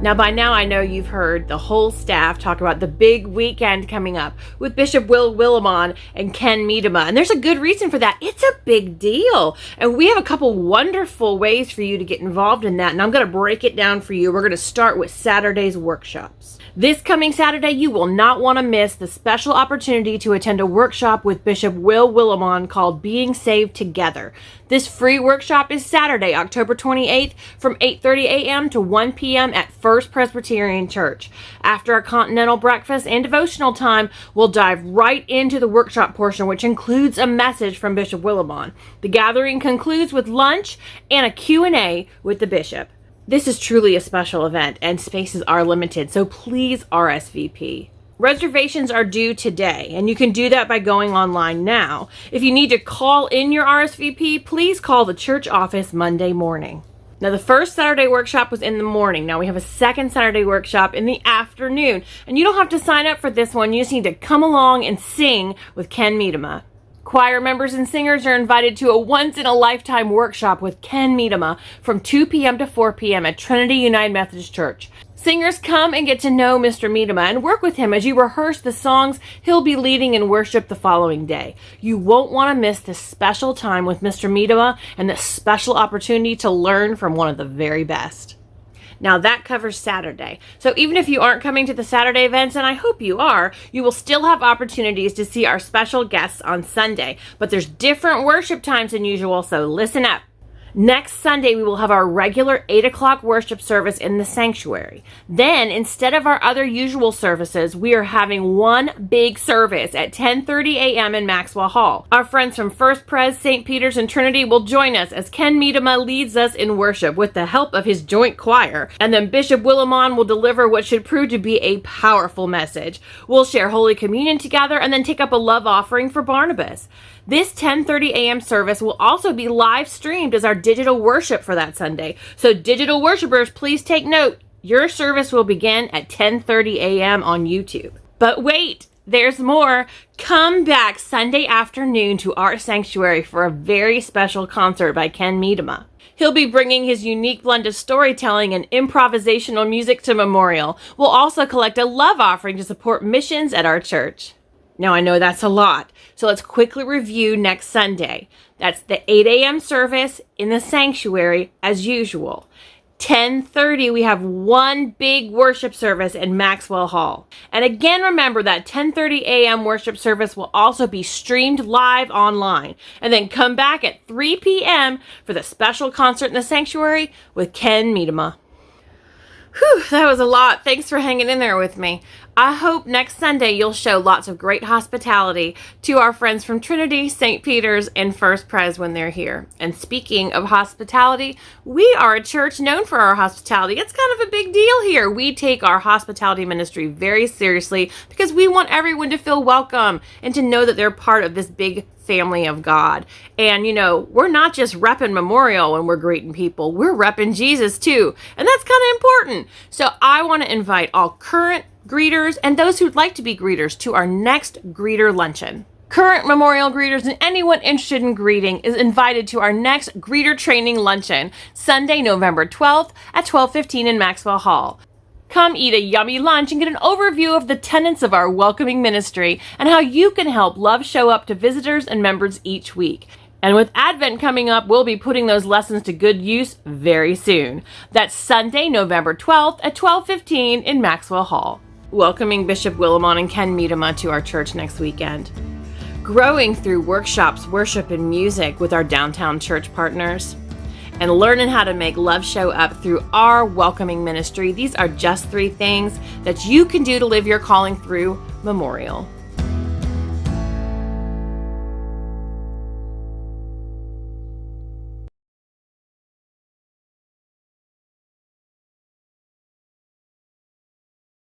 Now, by now, I know you've heard the whole staff talk about the big weekend coming up with Bishop Willimon and Ken Medema, and there's a good reason for that. It's a big deal, and we have a couple wonderful ways for you to get involved in that, and I'm going to break it down for you. We're going to start with Saturday's workshops. This coming Saturday, you will not want to miss the special opportunity to attend a workshop with Bishop Willimon called Being Saved Together. This free workshop is Saturday, October 28th from 8:30 a.m. to 1 p.m. at First Presbyterian Church. After a continental breakfast and devotional time, we'll dive right into the workshop portion, which includes a message from Bishop Willimon. The gathering concludes with lunch and a Q&A with the bishop. This is truly a special event, and spaces are limited, so please RSVP. Reservations are due today, and you can do that by going online now. If you need to call in your RSVP, please call the church office Monday morning. Now, the first Saturday workshop was in the morning. Now we have a second Saturday workshop in the afternoon, and you don't have to sign up for this one. You just need to come along and sing with Ken Medema. Choir members and singers are invited to a once-in-a-lifetime workshop with Ken Medema from 2 p.m. to 4 p.m. at Trinity United Methodist Church. Singers come and get to know Mr. Medema and work with him as you rehearse the songs he'll be leading in worship the following day. You won't want to miss this special time with Mr. Medema and this special opportunity to learn from one of the very best. Now that covers Saturday. So even if you aren't coming to the Saturday events, and I hope you are, you will still have opportunities to see our special guests on Sunday. But there's different worship times than usual, so listen up. Next Sunday, we will have our regular 8 o'clock worship service in the sanctuary. Then, instead of our other usual services, we are having one big service at 10:30 a.m. in Maxwell Hall. Our friends from First Pres, St. Peter's, and Trinity will join us as Ken Medema leads us in worship with the help of his joint choir. And then Bishop Willimon will deliver what should prove to be a powerful message. We'll share Holy Communion together and then take up a love offering for Barnabas. This 10:30 a.m. service will also be live streamed as our digital worship for that Sunday. So digital worshipers, please take note. Your service will begin at 10:30 a.m. on YouTube. But wait, there's more. Come back Sunday afternoon to our sanctuary for a very special concert by Ken Medema. He'll be bringing his unique blend of storytelling and improvisational music to Memorial. We'll also collect a love offering to support missions at our church. Now, I know that's a lot, so let's quickly review next Sunday. That's the 8 a.m. service in the sanctuary as usual. 10:30, we have one big worship service in Maxwell Hall. And again, remember that 10:30 a.m. worship service will also be streamed live online. And then come back at 3 p.m. for the special concert in the sanctuary with Ken Medema. Whew, that was a lot. Thanks for hanging in there with me. I hope next Sunday you'll show lots of great hospitality to our friends from Trinity, St. Peter's, and First Pres when they're here. And speaking of hospitality, we are a church known for our hospitality. It's kind of a big deal here. We take our hospitality ministry very seriously because we want everyone to feel welcome and to know that they're part of this big family of God. And, you know, we're not just repping Memorial when we're greeting people. We're repping Jesus too. And that's kind of important. So I want to invite all current greeters and those who'd like to be greeters to our next greeter luncheon. Current Memorial greeters and anyone interested in greeting is invited to our next greeter training luncheon, Sunday, November 12th at 12:15 in Maxwell Hall. Come eat a yummy lunch and get an overview of the tenets of our welcoming ministry and how you can help love show up to visitors and members each week. And with Advent coming up, we'll be putting those lessons to good use very soon. That's Sunday, November 12th at 12:15 in Maxwell Hall. Welcoming Bishop Willimon and Ken Medema to our church next weekend. Growing through workshops, worship, and music with our downtown church partners. And learning how to make love show up through our welcoming ministry. These are just 3 things that you can do to live your calling through Memorial.